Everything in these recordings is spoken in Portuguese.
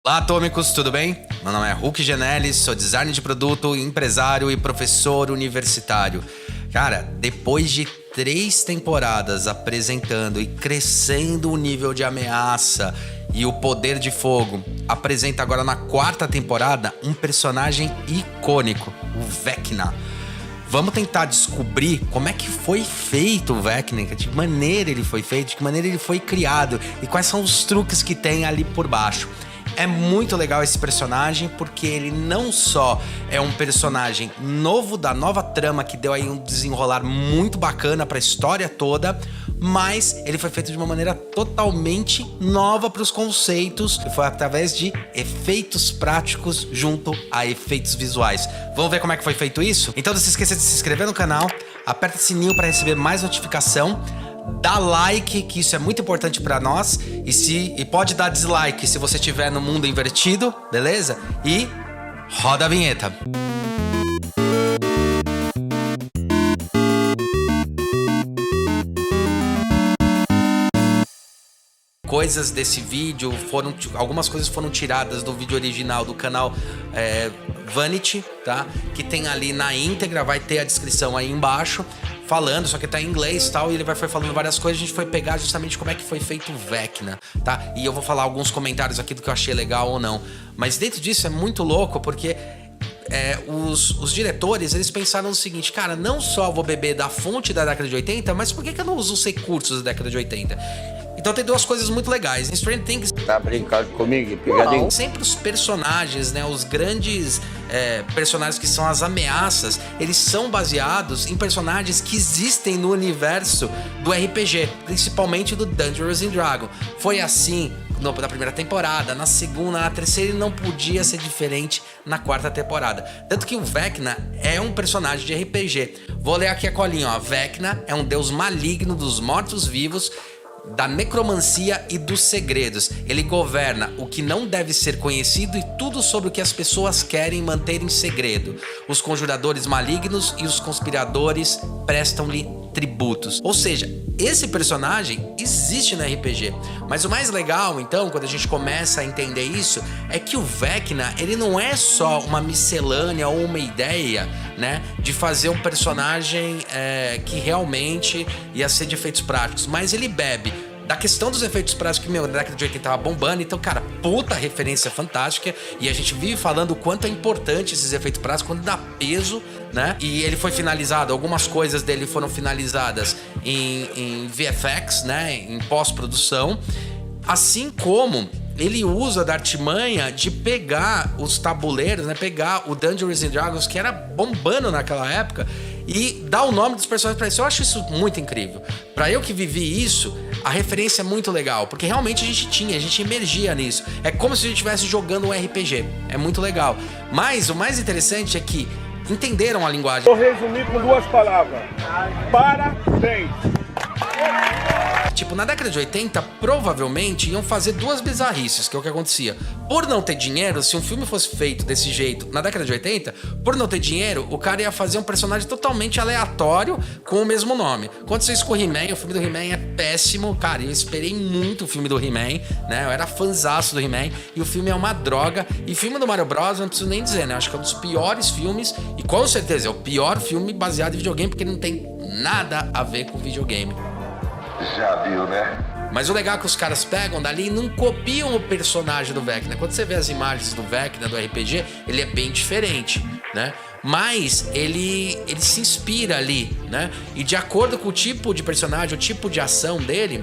Olá, atômicos, tudo bem? Meu nome é Hulk Genelli, sou designer de produto, empresário e professor universitário. Cara, depois de 3 temporadas apresentando e crescendo o nível de ameaça e o poder de fogo, apresenta agora na 4ª temporada um personagem icônico, o Vecna. Vamos tentar descobrir como é que foi feito o Vecna, de que maneira ele foi feito, de que maneira ele foi criado e quais são os truques que tem ali por baixo. É muito legal esse personagem porque ele não só é um personagem novo da nova trama que deu aí um desenrolar muito bacana para a história toda, mas ele foi feito de uma maneira totalmente nova para os conceitos e foi através de efeitos práticos junto a efeitos visuais. Vamos ver como é que foi feito isso? Então não se esqueça de se inscrever no canal, aperta o sininho para receber mais notificação. Dá like, que isso é muito importante pra nós. E pode dar dislike se você estiver no mundo invertido, beleza? E roda a vinheta. Coisas desse vídeo algumas coisas foram tiradas do vídeo original do canal Vanity, tá? Que tem ali na íntegra, vai ter a descrição aí embaixo falando, só que tá em inglês e tal, e ele foi falando várias coisas. A gente foi pegar justamente como é que foi feito o Vecna, tá? E eu vou falar alguns comentários aqui do que eu achei legal ou não. Mas dentro disso é muito louco, porque os diretores, eles pensaram no seguinte: cara, não só vou beber da fonte da década de 80, mas por que eu não uso os recursos da década de 80? Então tem 2 coisas muito legais. Em Stranger Things... Tá brincando comigo, pegadinho? Sempre os personagens, né? Os grandes personagens que são as ameaças, eles são baseados em personagens que existem no universo do RPG, principalmente do Dungeons & Dragons. Foi assim na primeira temporada, na segunda, na terceira, e não podia ser diferente na 4ª temporada. Tanto que o Vecna é um personagem de RPG. Vou ler aqui a colinha, ó. Vecna é um deus maligno dos mortos-vivos, da necromancia e dos segredos. Ele governa o que não deve ser conhecido e tudo sobre o que as pessoas querem manter em segredo. Os conjuradores malignos e os conspiradores prestam-lhe tributos. Ou seja, esse personagem existe no RPG. Mas o mais legal, então, quando a gente começa a entender isso, é que o Vecna, ele não é só uma miscelânea ou uma ideia, né, de fazer um personagem que realmente ia ser de efeitos práticos, mas ele bebe da questão dos efeitos práticos que, na década de 80 tava bombando. Então, cara, puta referência fantástica. E a gente vive falando o quanto é importante esses efeitos práticos, quando dá peso, né? E ele foi finalizado, algumas coisas dele foram finalizadas em VFX, né? Em pós-produção. Assim como ele usa da artimanha de pegar os tabuleiros, né? Pegar o Dungeons & Dragons, que era bombando naquela época, e dar o nome dos personagens pra isso. Eu acho isso muito incrível. Pra eu que vivi isso, a referência é muito legal, porque realmente a gente emergia nisso. É como se a gente estivesse jogando um RPG. É muito legal. Mas o mais interessante é que entenderam a linguagem. Vou resumir com 2 palavras. Parabéns! Tipo, na década de 80, provavelmente iam fazer 2 bizarrices, que é o que acontecia. Por não ter dinheiro, se um filme fosse feito desse jeito na década de 80, por não ter dinheiro, o cara ia fazer um personagem totalmente aleatório com o mesmo nome. Aconteceu isso com o He-Man, o filme do He-Man é péssimo. Cara, eu esperei muito o filme do He-Man, né? Eu era fãzaço do He-Man, e o filme é uma droga. E o filme do Mario Bros, não preciso nem dizer, né? Eu acho que é um dos piores filmes, e com certeza é o pior filme baseado em videogame, porque ele não tem nada a ver com videogame. Já viu, né? Mas o legal é que os caras pegam dali e não copiam o personagem do Vecna. Quando você vê as imagens do Vecna, do RPG, ele é bem diferente, né? Mas ele se inspira ali, né? E de acordo com o tipo de personagem, o tipo de ação dele,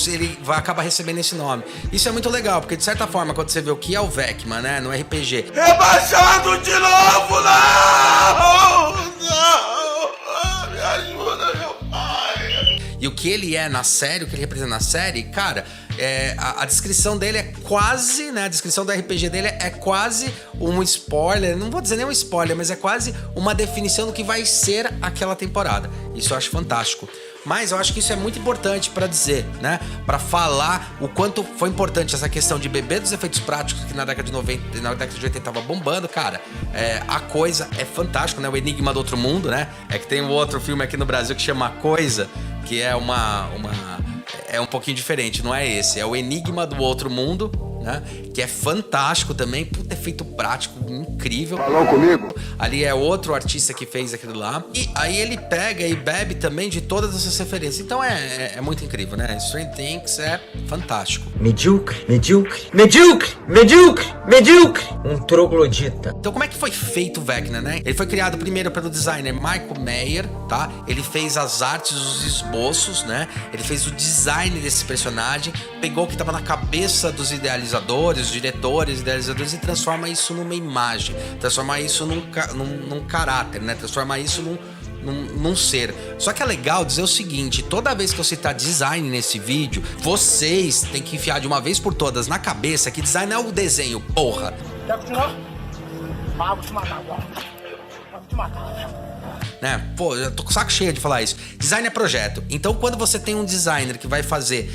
ele vai acabar recebendo esse nome. Isso é muito legal, porque de certa forma, quando você vê o que é o Vecna, né, no RPG... Rebaixado de novo, não! Não! Me ajuda, meu pai! E o que ele é na série, o que ele representa na série, cara, a descrição dele é quase, né? A descrição do RPG dele é quase um spoiler. Não vou dizer nem um spoiler, mas é quase uma definição do que vai ser aquela temporada. Isso eu acho fantástico. Mas eu acho que isso é muito importante pra dizer, né? Pra falar o quanto foi importante essa questão de beber dos efeitos práticos, que na década de 90 e na década de 80 tava bombando, cara. A Coisa é fantástico, né? O Enigma do Outro Mundo, né? É que tem um outro filme aqui no Brasil que chama A Coisa, que é é um pouquinho diferente, não é esse. É o Enigma do Outro Mundo, né? que é fantástico também. Puta, efeito prático, incrível. Falou comigo? Ali é outro artista que fez aquilo lá. E aí ele pega e bebe também de todas essas referências. Então é muito incrível, né? Stranger Things é fantástico. Medíocre, medíocre, medíocre, medíocre, medíocre. Um troglodita. Então como é que foi feito o Vecna, né? Ele foi criado primeiro pelo designer Michael Mayer, tá? Ele fez as artes, os esboços, né? Ele fez o design desse personagem, pegou o que estava na cabeça dos idealizadores, diretores, idealizadores, e transforma isso numa imagem, transforma isso num caráter, né? Transforma isso num ser. Só que é legal dizer o seguinte: toda vez que eu citar design nesse vídeo, vocês têm que enfiar de uma vez por todas na cabeça que design é o desenho, porra. Quer continuar? Ah, vou te matar agora. Vou te matar. Né? Pô, eu tô com o saco cheio de falar isso. Design é projeto. Então, quando você tem um designer que vai fazer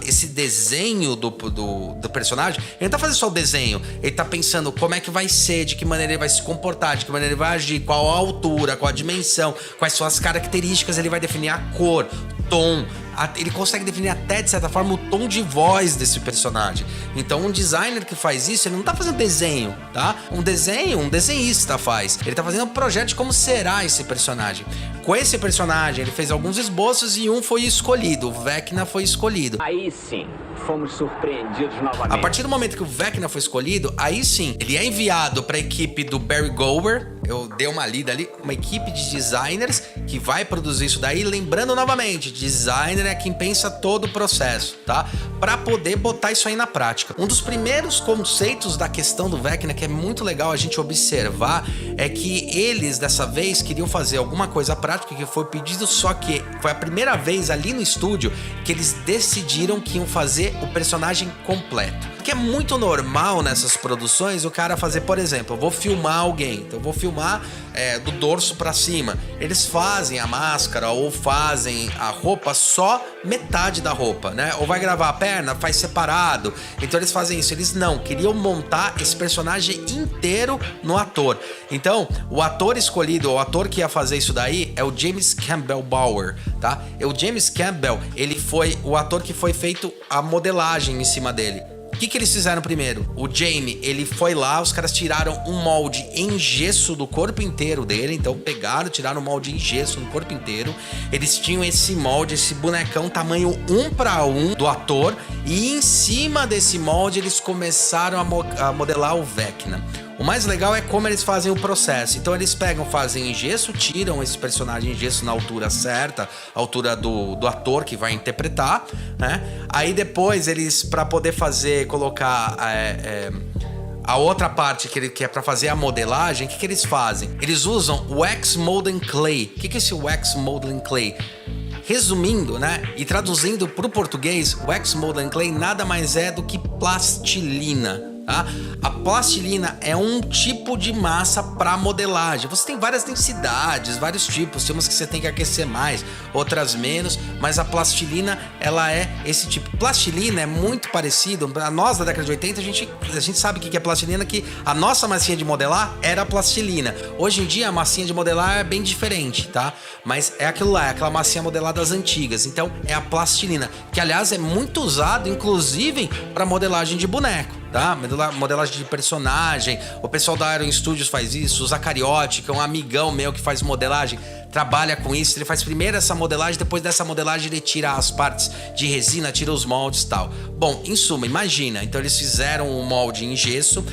esse desenho do personagem, ele não tá fazendo só o desenho, ele tá pensando como é que vai ser, de que maneira ele vai se comportar, de que maneira ele vai agir, qual a altura, qual a dimensão, quais são as características, ele vai definir a cor, tom. Ele consegue definir até, de certa forma, o tom de voz desse personagem. Então, um designer que faz isso, ele não tá fazendo desenho, tá? Um desenhista faz. Ele tá fazendo um projeto de como será esse personagem. Com esse personagem, ele fez alguns esboços e um foi escolhido. O Vecna foi escolhido. Aí sim, fomos surpreendidos novamente. A partir do momento que o Vecna foi escolhido, aí sim, ele é enviado para a equipe do Barry Gower. Eu dei uma lida ali, uma equipe de designers que vai produzir isso daí. Lembrando novamente, designer é quem pensa todo o processo, tá? Para poder botar isso aí na prática. Um dos primeiros conceitos da questão do Vecna, que é muito legal a gente observar, é que eles dessa vez queriam fazer alguma coisa prática que foi pedido, só que foi a primeira vez ali no estúdio que eles decidiram que iam fazer o personagem completo. Porque é muito normal nessas produções o cara fazer, por exemplo, eu vou filmar alguém, então eu vou filmar do dorso pra cima. Eles fazem a máscara ou fazem a roupa só metade da roupa, né? Ou vai gravar a perna, faz separado. Então eles fazem isso. Eles não, queriam montar esse personagem inteiro no ator. Então, o ator escolhido, o ator que ia fazer isso daí é o James Campbell Bower, tá? E o James Campbell, ele foi o ator que foi feito a modelagem em cima dele. O que eles fizeram primeiro? O Jamie, ele foi lá, os caras tiraram um molde em gesso do corpo inteiro dele. Então pegaram, tiraram um molde em gesso no corpo inteiro. Eles tinham esse molde, esse bonecão tamanho 1:1 do ator. E em cima desse molde eles começaram a modelar o Vecna. O mais legal é como eles fazem o processo. Então eles fazem em gesso, tiram esse personagem em gesso na altura certa, a altura do ator que vai interpretar, né? Aí depois eles, para poder colocar a outra parte que é para fazer a modelagem, o que eles fazem? Eles usam wax molding clay. O que é esse wax molding clay? Resumindo, né, e traduzindo para o português, wax molding clay nada mais é do que plastilina, tá? A plastilina é um tipo de massa para modelagem. Você tem várias densidades, vários tipos. Tem umas que você tem que aquecer mais, outras menos, mas a plastilina, ela é esse tipo. Plastilina é muito parecido. A nós da década de 80, a gente sabe o que é plastilina, que a nossa massinha de modelar era plastilina. Hoje em dia a massinha de modelar é bem diferente, tá? Mas é aquilo lá, é aquela massinha modelada das antigas. Então é a plastilina, que aliás é muito usado, inclusive, para modelagem de boneco, tá? Modelagem de personagem. O pessoal da Iron Studios faz isso. O Zacariotti, que é um amigão meu que faz modelagem, trabalha com isso. Ele faz primeiro essa modelagem, depois dessa modelagem ele tira as partes de resina, tira os moldes e tal. Bom, em suma, imagina. Então eles fizeram um molde em gesso,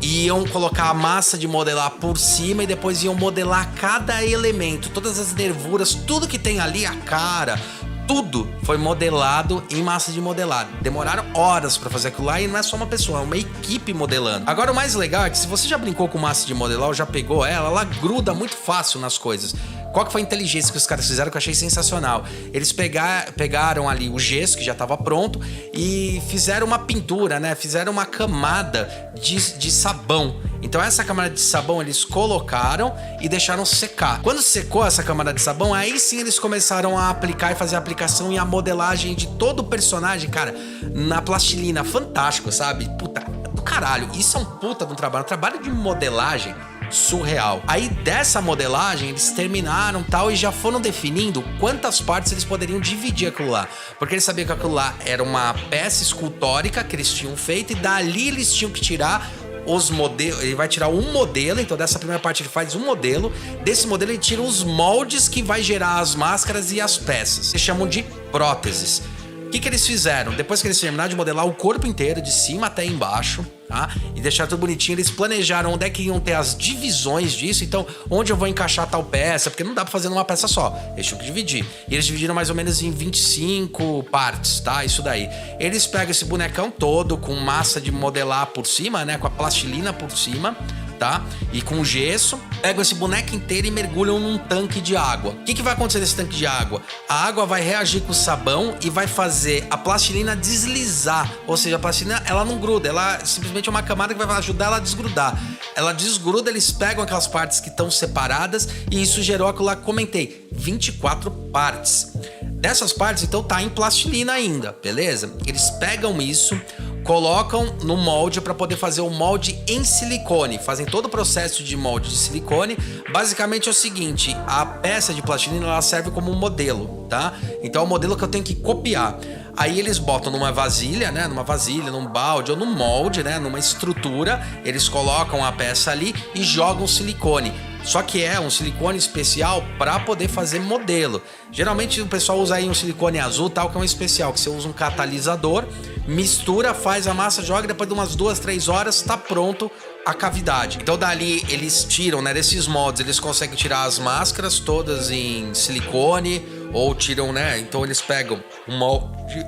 iam colocar a massa de modelar por cima e depois iam modelar cada elemento, todas as nervuras, tudo que tem ali, a cara, tudo foi modelado em massa de modelar. Demoraram horas pra fazer aquilo lá e não é só uma pessoa, é uma equipe modelando. Agora o mais legal é que se você já brincou com massa de modelar ou já pegou ela gruda muito fácil nas coisas. Qual que foi a inteligência que os caras fizeram que eu achei sensacional? Eles pegaram ali o gesso que já estava pronto e fizeram uma pintura, né? Fizeram uma camada de sabão. Então essa camada de sabão eles colocaram e deixaram secar. Quando secou essa camada de sabão, aí sim eles começaram a aplicar e fazer a aplicação e a modelagem de todo o personagem, cara, na plastilina. Fantástico, sabe? Puta do caralho. Isso é um puta de um trabalho. Um trabalho de modelagem surreal. Aí dessa modelagem eles terminaram tal e já foram definindo quantas partes eles poderiam dividir aquilo lá, porque eles sabiam que aquilo lá era uma peça escultórica que eles tinham feito e dali eles tinham que tirar os modelos. Ele vai tirar um modelo, então dessa primeira parte ele faz um modelo, desse modelo ele tira os moldes que vai gerar as máscaras e as peças, eles chamam de próteses. O que eles fizeram? Depois que eles terminaram de modelar o corpo inteiro, de cima até embaixo, tá? E deixar tudo bonitinho, eles planejaram onde é que iam ter as divisões disso. Então, onde eu vou encaixar tal peça? Porque não dá pra fazer numa peça só. Eles tinham que dividir. E eles dividiram mais ou menos em 25 partes, tá? Isso daí. Eles pegam esse bonecão todo com massa de modelar por cima, né? Com a plastilina por cima, tá? E com gesso, pegam esse boneco inteiro e mergulham num tanque de água. O que vai acontecer nesse tanque de água? A água vai reagir com o sabão e vai fazer a plastilina deslizar. Ou seja, a plastilina, ela não gruda, ela simplesmente é uma camada que vai ajudar ela a desgrudar. Ela desgruda, eles pegam aquelas partes que estão separadas e isso gerou aquilo lá que comentei, 24 partes. Dessas partes, então, tá em plastilina ainda, beleza? Eles pegam isso, colocam no molde para poder fazer o molde em silicone. Fazem todo o processo de molde de silicone. Basicamente é o seguinte, a peça de plastilina ela serve como um modelo, tá? Então é o modelo que eu tenho que copiar. Aí eles botam numa vasilha, né? Numa vasilha, num balde ou num molde, né? Numa estrutura. Eles colocam a peça ali e jogam silicone. Só que é um silicone especial para poder fazer modelo. Geralmente o pessoal usa aí um silicone azul, tal, que é um especial, que você usa um catalisador, mistura, faz a massa, joga, depois de umas 2-3 horas tá pronto a cavidade. Então dali eles tiram, né, desses moldes, eles conseguem tirar as máscaras todas em silicone ou tiram, né, então eles pegam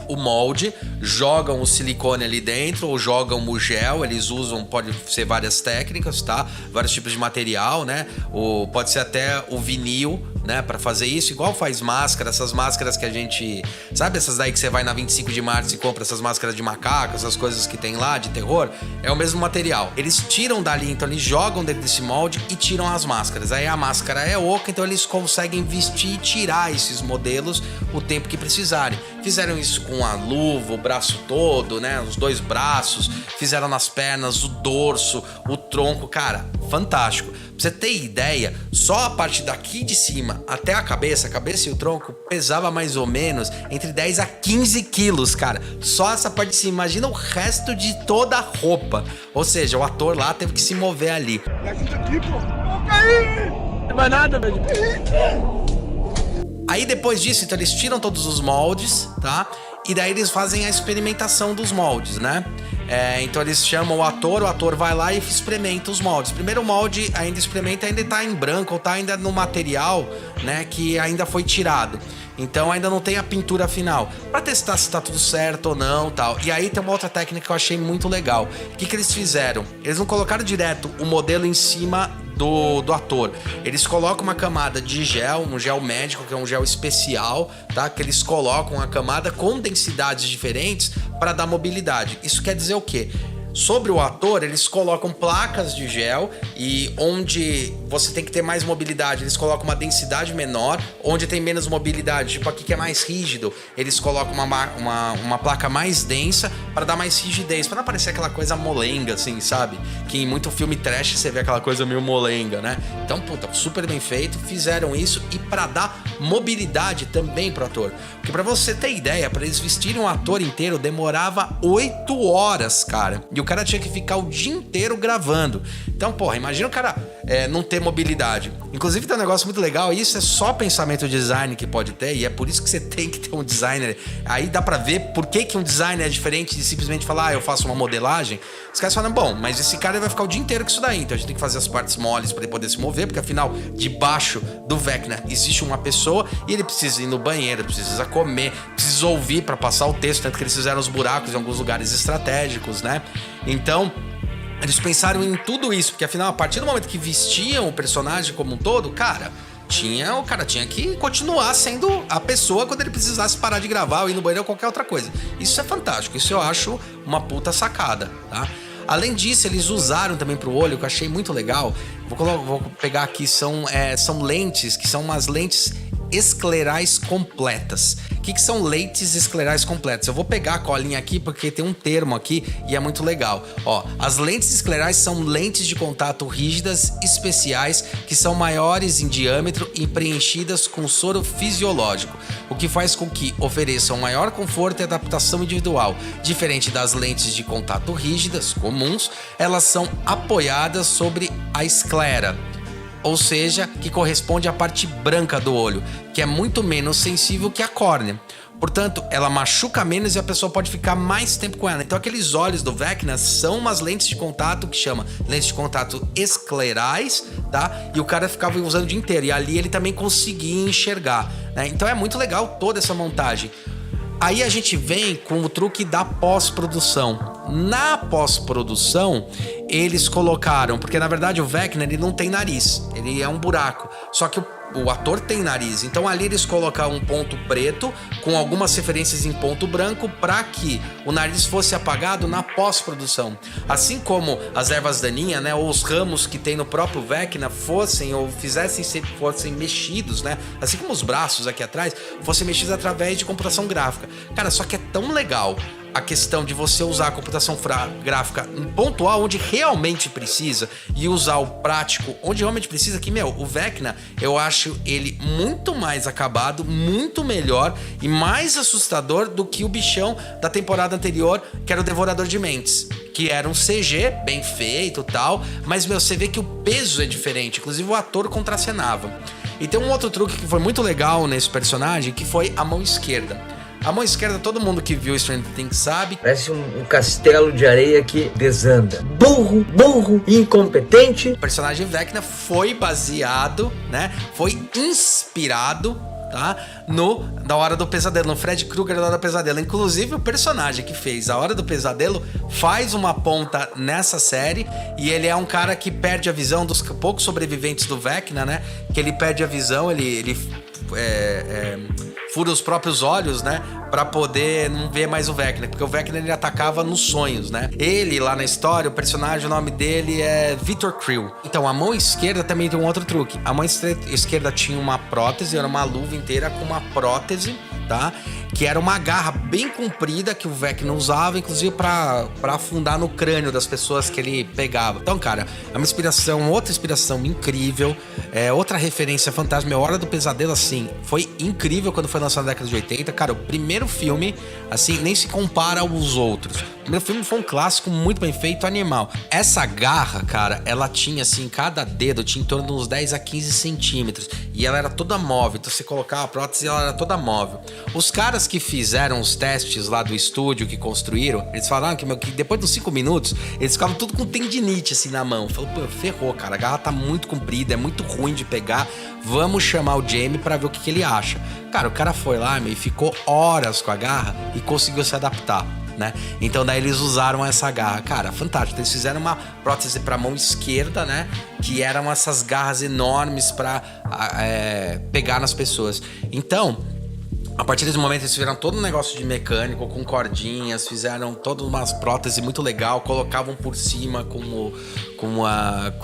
o molde, jogam o silicone ali dentro ou jogam o gel, eles usam, pode ser várias técnicas, tá? Vários tipos de material, né? Ou pode ser até o vinil, né, para fazer isso, igual faz máscara, essas máscaras que a gente, sabe essas daí que você vai na 25 de março e compra essas máscaras de macaco, essas coisas que tem lá de terror, é o mesmo material. Eles tiram dali, então eles jogam dentro desse molde e tiram as máscaras. Aí a máscara é oca, então eles conseguem vestir e tirar esses modelos o tempo que precisarem. Fizeram isso com a luva, o braço todo, né, os 2 braços, fizeram nas pernas, o dorso, o tronco, cara, fantástico. Pra você ter ideia, só a parte daqui de cima até a cabeça e o tronco pesava mais ou menos entre 10 a 15 quilos, cara. Só essa parte de cima, imagina o resto de toda a roupa. Ou seja, o ator lá teve que se mover ali. Me ajuda aqui, pô. Vou cair. Não vai nada, velho. Aí depois disso, então eles tiram todos os moldes, tá? E daí eles fazem a experimentação dos moldes, né? Então eles chamam o ator vai lá e experimenta os moldes. Primeiro o molde ainda experimenta, ainda tá em branco, ou tá ainda no material, né, que ainda foi tirado. Então ainda não tem a pintura final, para testar se tá tudo certo ou não, tal. E aí tem uma outra técnica que eu achei muito legal. O que eles fizeram? Eles não colocaram direto o modelo em cima do ator. Eles colocam uma camada de gel, um gel médico, que é um gel especial, tá? Que eles colocam a camada com densidades diferentes para dar mobilidade. Isso quer dizer o quê? Sobre o ator, eles colocam placas de gel e onde você tem que ter mais mobilidade, eles colocam uma densidade menor. Onde tem menos mobilidade, tipo aqui que é mais rígido, eles colocam uma placa mais densa para dar mais rigidez, para não parecer aquela coisa molenga, assim, sabe? Que em muito filme trash você vê aquela coisa meio molenga, né? Então, puta, super bem feito, fizeram isso e para dar mobilidade também pro ator. Porque pra você ter ideia, para eles vestirem um ator inteiro demorava 8 horas, cara. E o cara tinha que ficar o dia inteiro gravando. Então, porra, imagina o cara não ter mobilidade. Inclusive tem um negócio muito legal, e isso é só pensamento design que pode ter, e é por isso que você tem que ter um designer. Aí dá pra ver por que um designer é diferente de simplesmente falar, eu faço uma modelagem. Os caras falam, bom, mas esse cara vai ficar o dia inteiro com isso daí, então a gente tem que fazer as partes moles pra ele poder se mover, porque afinal, debaixo do Vecna existe uma pessoa e ele precisa ir no banheiro, precisa comer, precisa ouvir pra passar o texto, tanto que eles fizeram os buracos em alguns lugares estratégicos, né? Então, eles pensaram em tudo isso, porque afinal, a partir do momento que vestiam o personagem como um todo, cara, o cara tinha que continuar sendo a pessoa quando ele precisasse parar de gravar ou ir no banheiro ou qualquer outra coisa. Isso é fantástico, isso eu acho uma puta sacada, tá? Além disso, eles usaram também pro olho, que eu achei muito legal. Vou pegar aqui, são lentes, que são umas lentes esclerais completas. O que são lentes esclerais completas? Eu vou pegar a colinha aqui porque tem um termo aqui e é muito legal. Ó, as lentes esclerais são lentes de contato rígidas especiais que são maiores em diâmetro e preenchidas com soro fisiológico, o que faz com que ofereçam maior conforto e adaptação individual. Diferente das lentes de contato rígidas comuns, elas são apoiadas sobre a esclera, ou seja, que corresponde à parte branca do olho, que é muito menos sensível que a córnea. Portanto, ela machuca menos e a pessoa pode ficar mais tempo com ela. Então, aqueles olhos do Vecna são umas lentes de contato que chama lentes de contato esclerais, tá? E o cara ficava usando o dia inteiro. E ali ele também conseguia enxergar, né? Então, é muito legal toda essa montagem. Aí a gente vem com o truque da pós-produção. Na pós-produção, eles colocaram... Porque, na verdade, o Vecna, ele não tem nariz. Ele é um buraco. Só que o ator tem nariz. Então, ali eles colocaram um ponto preto com algumas referências em ponto branco para que o nariz fosse apagado na pós-produção. Assim como as ervas daninhas, né? Ou os ramos que tem no próprio Vecna fossem mexidos, né? Assim como os braços aqui atrás, fossem mexidos através de computação gráfica. Cara, só que é tão legal a questão de você usar a computação gráfica em pontual onde realmente precisa e usar o prático onde realmente precisa, que, o Vecna, eu acho ele muito mais acabado, muito melhor e mais assustador do que o bichão da temporada anterior, que era o Devorador de Mentes, que era um CG bem feito e tal, mas, você vê que o peso é diferente, inclusive o ator contracenava. E tem um outro truque que foi muito legal nesse personagem, que foi a mão esquerda. A mão esquerda, todo mundo que viu Stranger Things sabe. Parece um castelo de areia que desanda. Burro, incompetente. O personagem Vecna foi baseado, né? Foi inspirado, tá? Na Hora do Pesadelo, no Fred Krueger da Hora do Pesadelo. Inclusive, o personagem que fez A Hora do Pesadelo faz uma ponta nessa série. E ele é um cara que perde a visão, dos poucos sobreviventes do Vecna, né? Que ele perde a visão, ele fura os próprios olhos, né? Pra poder não ver mais o Vecna. Porque o Vecna, ele atacava nos sonhos, né? Ele, lá na história, o personagem, o nome dele é Victor Creel. Então, a mão esquerda também tem um outro truque. A mão esquerda tinha uma prótese, era uma luva inteira com uma prótese, tá? Que era uma garra bem comprida que o Vecna usava, inclusive pra afundar no crânio das pessoas que ele pegava. Então, cara, é uma inspiração, outra inspiração incrível, outra referência fantástica. A Hora do Pesadelo, assim, foi incrível quando foi lançado na década de 80. Cara, o primeiro filme, assim, nem se compara aos outros. O primeiro filme foi um clássico muito bem feito, animal. Essa garra, cara, ela tinha, assim, cada dedo tinha em torno de uns 10 a 15 centímetros. E ela era toda móvel, então você colocava a prótese e ela era toda móvel. Os caras que fizeram os testes lá do estúdio, que construíram, eles falaram que depois dos 5 minutos, eles ficavam tudo com tendinite, assim, na mão. Falou, pô, ferrou, cara, a garra tá muito comprida, é muito ruim de pegar, vamos chamar o Jamie pra ver o que ele acha. Cara, o cara foi lá, e ficou horas com a garra e conseguiu se adaptar, né? Então daí eles usaram essa garra. Cara, fantástico. Eles fizeram uma prótese pra mão esquerda, né? Que eram essas garras enormes pra pegar nas pessoas. Então, a partir desse momento eles fizeram todo um negócio de mecânico, com cordinhas, fizeram todas umas próteses muito legal, colocavam por cima com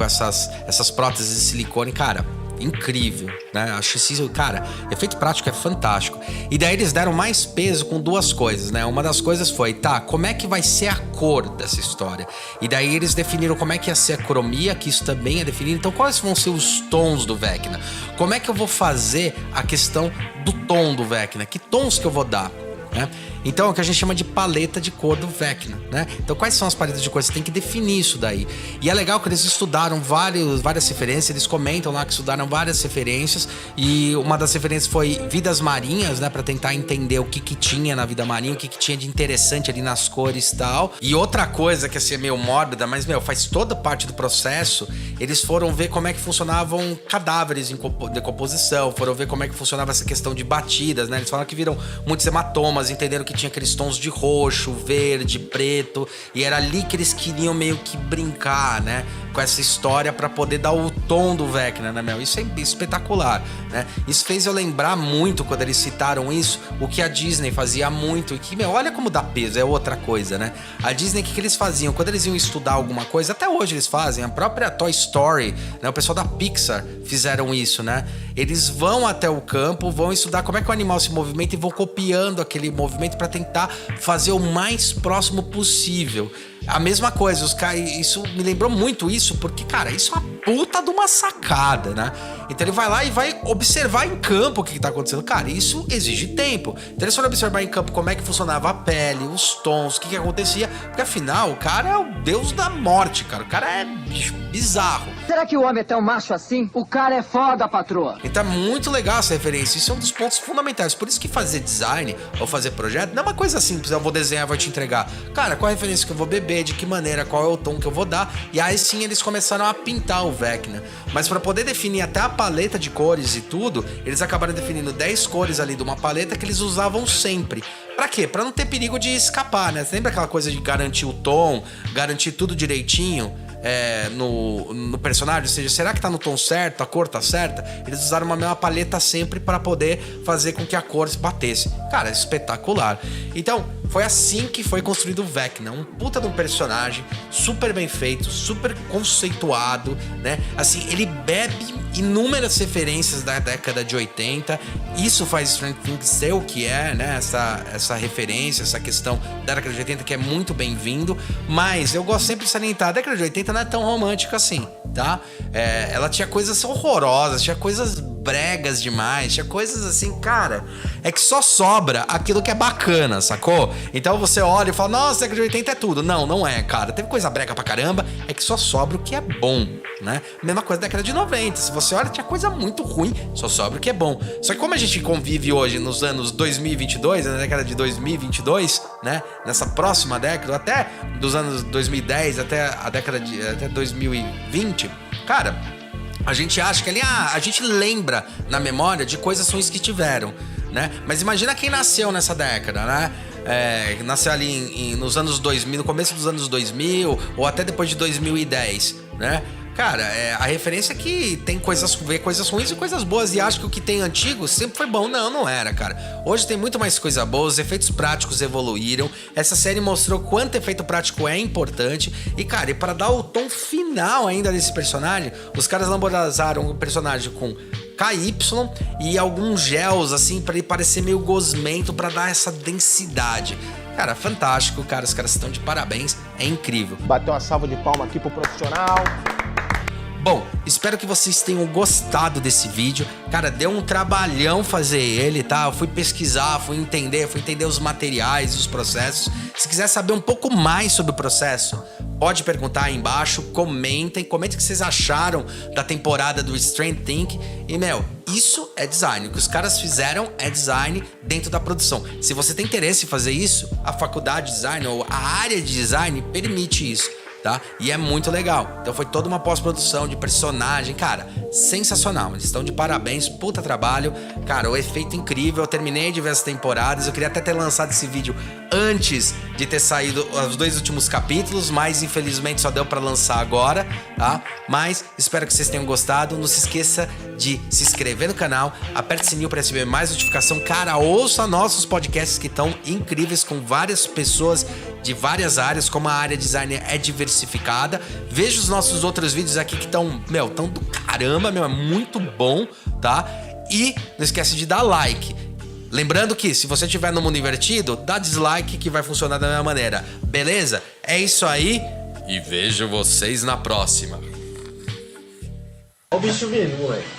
essas próteses de silicone, cara. Incrível, né? Acho isso, cara, efeito prático é fantástico. E daí eles deram mais peso com duas coisas, né? Uma das coisas foi, como é que vai ser a cor dessa história? E daí eles definiram como é que ia ser a cromia, que isso também é definido. Então, quais vão ser os tons do Vecna? Como é que eu vou fazer a questão do tom do Vecna? Que tons que eu vou dar? Né? Então é o que a gente chama de paleta de cor do Vecna, né? Então quais são as paletas de cor? Você tem que definir isso daí. E é legal que eles estudaram várias referências, eles comentam lá que estudaram várias referências, e uma das referências foi vidas marinhas, né? Pra tentar entender o que tinha na vida marinha, o que tinha de interessante ali nas cores e tal. E outra coisa que assim é meio mórbida, mas faz toda parte do processo, eles foram ver como é que funcionavam cadáveres em decomposição, foram ver como é que funcionava essa questão de batidas, né? Eles falaram que viram muitos hematomas, entenderam que tinha aqueles tons de roxo, verde, preto, e era ali que eles queriam meio que brincar, né? com essa história pra poder dar o tom do Vecna, né, meu? Isso é espetacular, né? Isso fez eu lembrar muito, quando eles citaram isso, o que a Disney fazia muito, e que, meu, olha como dá peso, é outra coisa, né? A Disney, o que eles faziam? Quando eles iam estudar alguma coisa, até hoje eles fazem, a própria Toy Story, né? O pessoal da Pixar fizeram isso, né? Eles vão até o campo, vão estudar como é que o animal se movimenta e vão copiando aquele movimento pra tentar fazer o mais próximo possível. A mesma coisa, os caras, isso me lembrou muito isso, porque, cara, isso é uma puta de uma sacada, né? Então ele vai lá e vai observar em campo o que tá acontecendo. Cara, isso exige tempo. Então eles foram observar em campo como é que funcionava a pele, os tons, o que acontecia, porque afinal o cara é o deus da morte, cara. O cara é bizarro. Será que o homem é tão macho assim? O cara é foda, patroa. Então é muito legal essa referência. Isso é um dos pontos fundamentais. Por isso que fazer design ou fazer projeto não é uma coisa simples. Eu vou desenhar e vou te entregar. Cara, qual a referência que eu vou beber, de que maneira, qual é o tom que eu vou dar. E aí sim eles começaram a pintar o Vecna. Mas para poder definir até a paleta de cores e tudo, eles acabaram definindo 10 cores ali de uma paleta que eles usavam sempre. Pra quê? Pra não ter perigo de escapar, né? Você lembra aquela coisa de garantir o tom, garantir tudo direitinho? No personagem, ou seja, será que tá no tom certo, a cor tá certa? Eles usaram uma mesma paleta sempre para poder fazer com que a cor se batesse. Cara, é espetacular. Então, foi assim que foi construído o Vecna, um puta de um personagem super bem feito, super conceituado, né? Assim, ele bebe inúmeras referências da década de 80. Isso faz Stranger Things ser o que é, né? Essa referência, essa questão da década de 80 que é muito bem-vindo. Mas eu gosto sempre de salientar, a década de 80 não é tão romântica assim, tá? Ela tinha coisas horrorosas, tinha coisas bregas demais, tinha coisas assim, cara, é que só sobra aquilo que é bacana, sacou? Então você olha e fala, nossa, década de 80 é tudo. Não, não é, cara. Teve coisa brega pra caramba, é que só sobra o que é bom, né? Mesma coisa da década de 90. Se você olha, tinha coisa muito ruim, só sobra o que é bom. Só que como a gente convive hoje nos anos 2022, na década de 2022, né? Nessa próxima década, até dos anos 2010 até a década de até 2020, cara, a gente acha que ali, a gente lembra na memória de coisas ruins que tiveram, né? Mas imagina quem nasceu nessa década, né? Nasceu ali nos anos 2000, no começo dos anos 2000 ou até depois de 2010, né? Cara, a referência é que tem coisas ruins e coisas boas, e acho que o que tem antigo sempre foi bom. Não, não era, cara. Hoje tem muito mais coisa boa, os efeitos práticos evoluíram. Essa série mostrou quanto efeito prático é importante. E, cara, para dar o tom final ainda desse personagem, os caras lambordazaram o personagem com KY e alguns gels, assim, pra ele parecer meio gosmento, pra dar essa densidade. Cara, fantástico, cara. Os caras estão de parabéns. É incrível. Bateu uma salva de palma aqui pro profissional. Bom, espero que vocês tenham gostado desse vídeo. Cara, deu um trabalhão fazer ele, tá? Eu fui pesquisar, fui entender os materiais, os processos. Se quiser saber um pouco mais sobre o processo, pode perguntar aí embaixo, comentem o que vocês acharam da temporada do Stranger Things. E, meu, isso é design. O que os caras fizeram é design dentro da produção. Se você tem interesse em fazer isso, a faculdade de design ou a área de design permite isso, tá? E é muito legal. Então foi toda uma pós-produção de personagem, cara, sensacional. Eles estão de parabéns, puta trabalho. Cara, o efeito incrível. Eu terminei de ver as temporadas. Eu queria até ter lançado esse vídeo antes de ter saído os 2 últimos capítulos, mas infelizmente só deu pra lançar agora, tá? Mas espero que vocês tenham gostado. Não se esqueça de se inscrever no canal, aperte o sininho para receber mais notificação. Cara, ouça nossos podcasts que estão incríveis, com várias pessoas de várias áreas, como a área design é diversificada. Veja os nossos outros vídeos aqui que estão, meu, tão do caramba, meu, é muito bom, tá? E não esquece de dar like. Lembrando que se você estiver no mundo invertido, dá dislike que vai funcionar da mesma maneira, beleza? É isso aí e vejo vocês na próxima. Olha o bicho vindo, moleque.